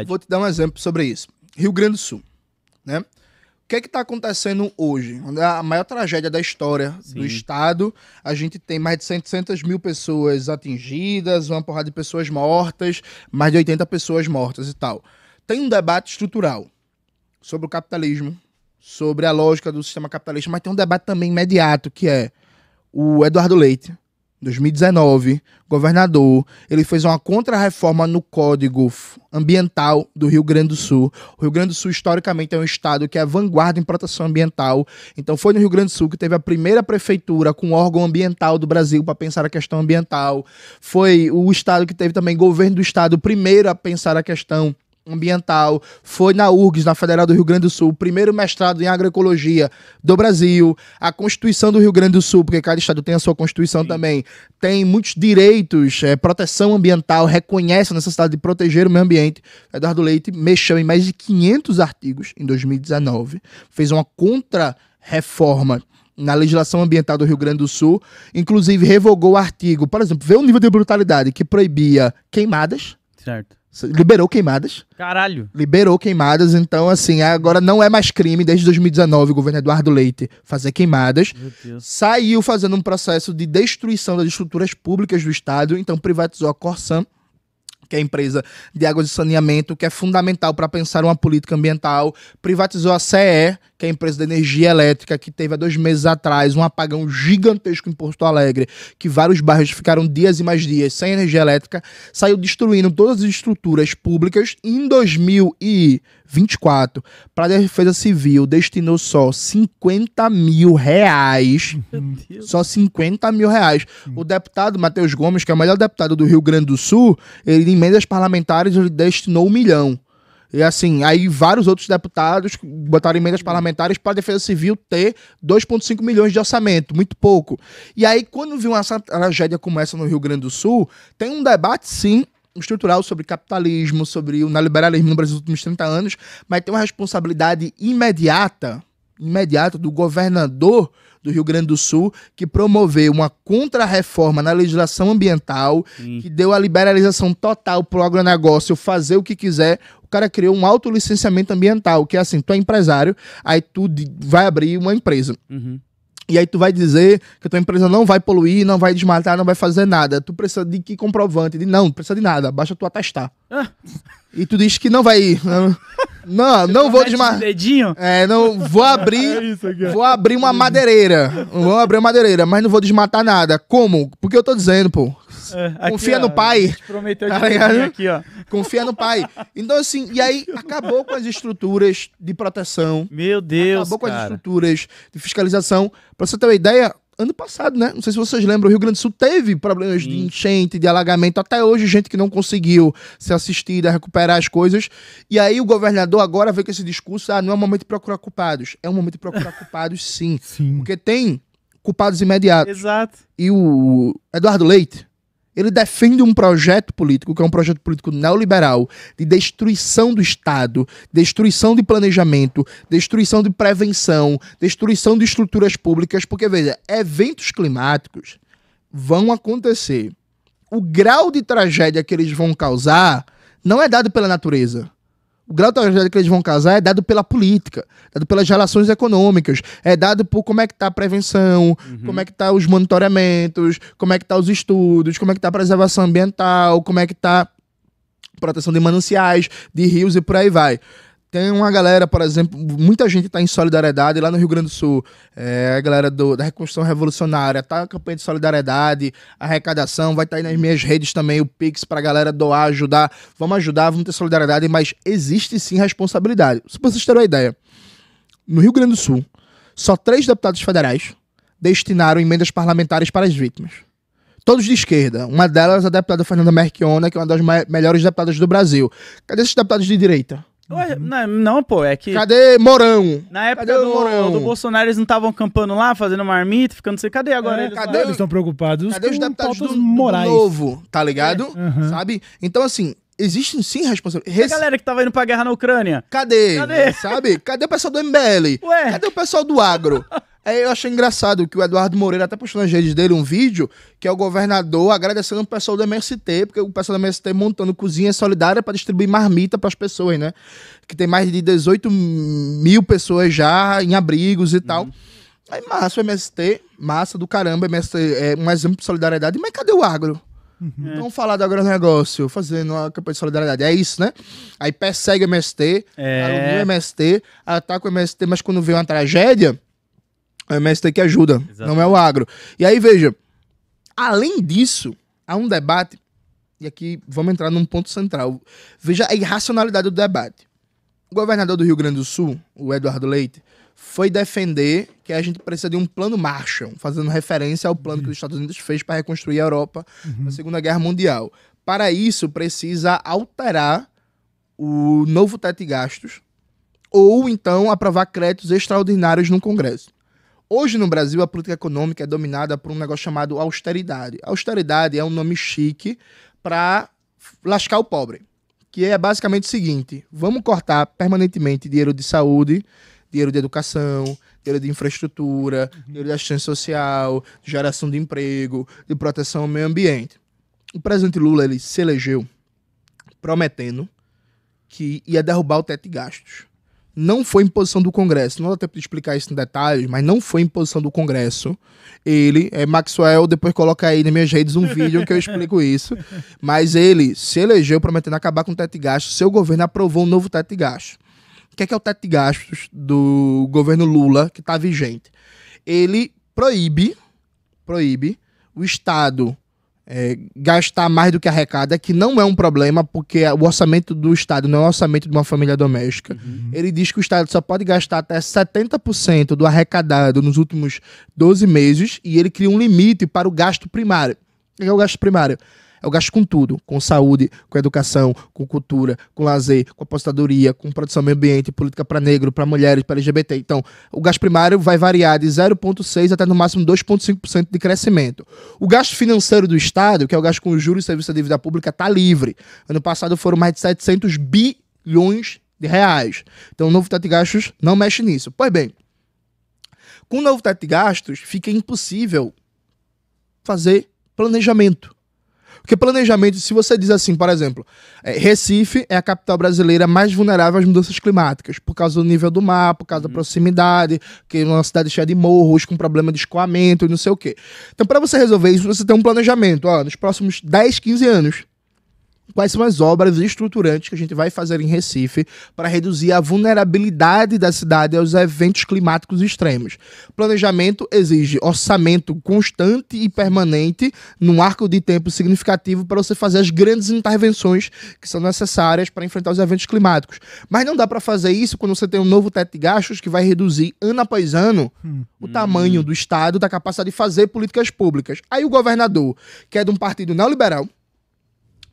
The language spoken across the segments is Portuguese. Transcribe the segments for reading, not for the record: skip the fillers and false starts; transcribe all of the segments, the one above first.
Vou te dar um exemplo sobre isso. Rio Grande do Sul, né? O que é que está acontecendo hoje? A maior tragédia da história do estado. A gente tem mais de 700 mil pessoas atingidas, uma porrada de pessoas mortas, mais de 80 pessoas mortas e tal. Tem um debate estrutural sobre o capitalismo, sobre a lógica do sistema capitalista, mas tem um debate também imediato, que é o Eduardo Leite, 2019, governador, ele fez uma contra-reforma no Código Ambiental do Rio Grande do Sul. O Rio Grande do Sul, historicamente, é um estado que é vanguarda em proteção ambiental. Então, foi no Rio Grande do Sul que teve a primeira prefeitura com órgão ambiental do Brasil para pensar a questão ambiental. Foi o estado que teve também governo do estado primeiro a pensar a questão ambiental. Foi na URGS, na Federal do Rio Grande do Sul, o primeiro mestrado em agroecologia do Brasil. A Constituição do Rio Grande do Sul, porque cada estado tem a sua Constituição também, tem muitos direitos, proteção ambiental, reconhece a necessidade de proteger o meio ambiente. Eduardo Leite mexeu em mais de 500 artigos em 2019, fez uma contra-reforma na legislação ambiental do Rio Grande do Sul, inclusive revogou o artigo, por exemplo, vê o nível de brutalidade que proibia queimadas. Certo. Liberou queimadas. Caralho. Liberou queimadas, então assim, agora não é mais crime, desde 2019, o governo Eduardo Leite fazer queimadas. Meu Deus. Saiu fazendo um processo de destruição das estruturas públicas do estado, então privatizou a Corsan, que é a empresa de águas de saneamento, que é fundamental para pensar uma política ambiental. Privatizou a CE, que é a empresa de energia elétrica, que teve há 2 meses atrás um apagão gigantesco em Porto Alegre, que vários bairros ficaram dias e mais dias sem energia elétrica, saiu destruindo todas as estruturas públicas. Em 2024, para a Defesa Civil, destinou só R$50 mil. Só R$50 mil. O deputado Matheus Gomes, que é o melhor deputado do Rio Grande do Sul, ele em emendas parlamentares ele destinou R$1 milhão. E assim, aí vários outros deputados botaram emendas parlamentares para a Defesa Civil ter 2,5 milhões de orçamento, muito pouco. E aí, quando viu uma tragédia como essa no Rio Grande do Sul, tem um debate, sim, estrutural sobre capitalismo, sobre o neoliberalismo no Brasil nos últimos 30 anos, mas tem uma responsabilidade imediata do governador do Rio Grande do Sul, que promoveu uma contra-reforma na legislação ambiental, que deu a liberalização total pro agronegócio fazer o que quiser. O cara criou um autolicenciamento ambiental, que é assim, tu é empresário, aí tu vai abrir uma empresa. E aí tu vai dizer que a tua empresa não vai poluir, não vai desmatar, não vai fazer nada. Tu precisa de que comprovante? Não precisa de nada, basta tu atestar. E tu diz que não vai... Não vou desmatar. Não vou abrir. Vou abrir uma madeireira. Vou abrir uma madeireira, mas não vou desmatar nada. Como? Porque eu tô dizendo, pô. Aqui, confia no pai. Prometeu aqui, ó. Confia no pai. Então, assim, e aí acabou com as estruturas de proteção. Meu Deus, acabou com as estruturas de fiscalização. Pra você ter uma ideia, ano passado, né? Não sei se vocês lembram, o Rio Grande do Sul teve problemas de enchente, de alagamento. Até hoje, gente que não conseguiu ser assistida, recuperar as coisas. E aí o governador agora veio com esse discurso, não é o momento de procurar culpados. É um momento de procurar culpados, sim. Porque tem culpados imediatos. Exato. E o Eduardo Leite, ele defende um projeto político, que é um projeto político neoliberal, de destruição do Estado, destruição de planejamento, destruição de prevenção, destruição de estruturas públicas, porque, veja, eventos climáticos vão acontecer. O grau de tragédia que eles vão causar não é dado pela natureza. O grau de tragédia que eles vão causar é dado pela política, dado pelas relações econômicas, é dado por como é que está a prevenção, como é que está os monitoramentos, como é que está os estudos, como é que está a preservação ambiental, como é que está a proteção de mananciais, de rios e por aí vai. Tem uma galera, por exemplo, muita gente está em solidariedade lá no Rio Grande do Sul. A galera da Reconstrução Revolucionária está na campanha de solidariedade, arrecadação, vai estar aí nas minhas redes também o Pix para a galera doar, ajudar. Vamos ter solidariedade, mas existe sim responsabilidade. Só para vocês terem uma ideia, no Rio Grande do Sul, só 3 deputados federais destinaram emendas parlamentares para as vítimas. Todos de esquerda. Uma delas, a deputada Fernanda Merchiona, que é uma das melhores deputadas do Brasil. Cadê esses deputados de direita? Ué, não, pô, é que... Cadê Mourão? Na época do Bolsonaro, eles não estavam acampando lá, fazendo marmita, ficando assim, cadê agora? Eles estão preocupados cadê os deputados do morais? Novo, tá ligado? Sabe? Então, assim, existem sim responsabilidades. A galera que tava indo pra guerra na Ucrânia? Cadê? Sabe? Cadê o pessoal do MBL? Ué? Cadê o pessoal do agro? Eu achei engraçado que o Eduardo Moreira até postou nas redes dele um vídeo que é o governador agradecendo o pessoal do MST, porque o pessoal do MST montando cozinha solidária para distribuir marmita para as pessoas, né? Que tem mais de 18 mil pessoas já em abrigos e tal. Aí massa o MST, massa do caramba, MST é um exemplo de solidariedade, mas cadê o agro? Vamos falar do agronegócio, fazendo uma campanha de solidariedade. É isso, né? Aí persegue o MST, alunia o MST, ataca o MST, mas quando vê uma tragédia, é o MST que ajuda, exatamente. Não é o agro. E aí, veja, além disso, há um debate, e aqui vamos entrar num ponto central. Veja a irracionalidade do debate. O governador do Rio Grande do Sul, o Eduardo Leite, foi defender que a gente precisa de um plano Marshall, fazendo referência ao plano que os Estados Unidos fez para reconstruir a Europa na Segunda Guerra Mundial. Para isso, precisa alterar o novo teto de gastos ou, então, aprovar créditos extraordinários no Congresso. Hoje, no Brasil, a política econômica é dominada por um negócio chamado austeridade. Austeridade é um nome chique para lascar o pobre, que é basicamente o seguinte: vamos cortar permanentemente dinheiro de saúde, dinheiro de educação, dinheiro de infraestrutura, dinheiro de assistência social, de geração de emprego, de proteção ao meio ambiente. O presidente Lula, ele se elegeu prometendo que ia derrubar o teto de gastos. Não foi imposição do Congresso, não dá tempo de explicar isso em detalhes, mas não foi imposição do Congresso. Ele, Maxwell, depois coloca aí nas minhas redes um vídeo que eu explico isso, mas ele se elegeu prometendo acabar com o teto de gastos. Seu governo aprovou um novo teto de gastos. O que é o teto de gastos do governo Lula, que está vigente? Ele proíbe o Estado gastar mais do que arrecada, que não é um problema, porque o orçamento do Estado não é o orçamento de uma família doméstica. Ele diz que o Estado só pode gastar até 70% do arrecadado nos últimos 12 meses, e ele cria um limite para o gasto primário. O que é o gasto primário? É o gasto com tudo, com saúde, com educação, com cultura, com lazer, com aposentadoria, com produção do meio ambiente, política para negro, para mulheres, para LGBT. Então, o gasto primário vai variar de 0,6% até no máximo 2,5% de crescimento. O gasto financeiro do Estado, que é o gasto com juros e serviço de dívida pública, está livre. Ano passado foram mais de 700 bilhões de reais. Então, o novo teto de gastos não mexe nisso. Pois bem, com o novo teto de gastos, fica impossível fazer planejamento. Porque planejamento, se você diz assim, por exemplo, Recife é a capital brasileira mais vulnerável às mudanças climáticas, por causa do nível do mar, por causa da proximidade, que é uma cidade cheia de morros, com problema de escoamento e não sei o quê. Então, para você resolver isso, você tem um planejamento. Nos próximos 10, 15 anos, quais são as obras estruturantes que a gente vai fazer em Recife para reduzir a vulnerabilidade da cidade aos eventos climáticos extremos. Planejamento exige orçamento constante e permanente num arco de tempo significativo para você fazer as grandes intervenções que são necessárias para enfrentar os eventos climáticos. Mas não dá para fazer isso quando você tem um novo teto de gastos que vai reduzir ano após ano o tamanho do Estado, da capacidade de fazer políticas públicas. Aí o governador, que é de um partido neoliberal,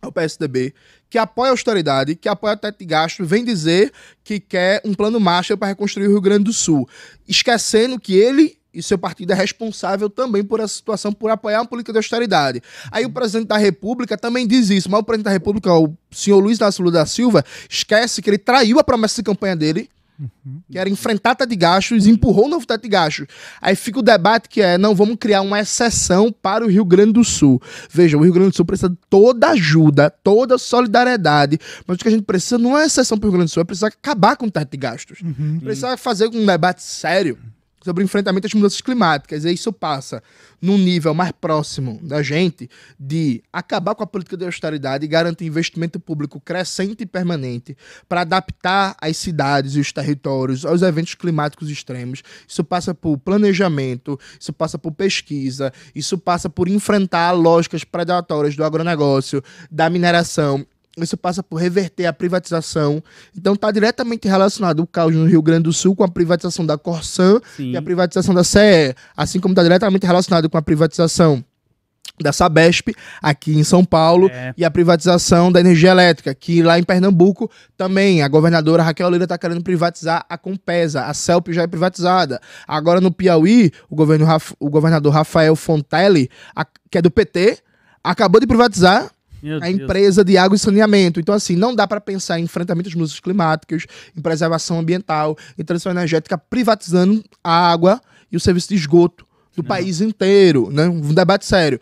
o PSDB, que apoia a austeridade, que apoia o teto de gastos, vem dizer que quer um plano Marshall para reconstruir o Rio Grande do Sul, esquecendo que ele e seu partido é responsável também por essa situação, por apoiar uma política de austeridade. Aí o presidente da República também diz isso, mas o presidente da República, o senhor Luiz Inácio Lula da Silva, esquece que ele traiu a promessa de campanha dele, que era enfrentar teto de gastos, empurrou o novo teto de gastos. Aí fica o debate que não, vamos criar uma exceção para o Rio Grande do Sul. Veja, o Rio Grande do Sul precisa de toda ajuda, toda solidariedade, mas o que a gente precisa não é exceção para o Rio Grande do Sul, é precisar acabar com o teto de gastos. Precisa fazer um debate sério sobre o enfrentamento às mudanças climáticas, e isso passa num nível mais próximo da gente de acabar com a política de austeridade e garantir investimento público crescente e permanente para adaptar as cidades e os territórios aos eventos climáticos extremos. Isso passa por planejamento, isso passa por pesquisa, isso passa por enfrentar lógicas predatórias do agronegócio, da mineração. Isso passa por reverter a privatização. Então está diretamente relacionado o caos no Rio Grande do Sul com a privatização da Corsan e a privatização da CE, assim como está diretamente relacionado com a privatização da Sabesp, aqui em São Paulo, e a privatização da energia elétrica, que lá em Pernambuco também a governadora Raquel Lira está querendo privatizar a Compesa, a CELP já é privatizada. Agora no Piauí, o governador Rafael Fontelli, que é do PT, acabou de privatizar a empresa de água e saneamento. Então, assim, não dá para pensar em enfrentamento às mudanças climáticas, em preservação ambiental, em transição energética, privatizando a água e o serviço de esgoto do país inteiro, né? Um debate sério.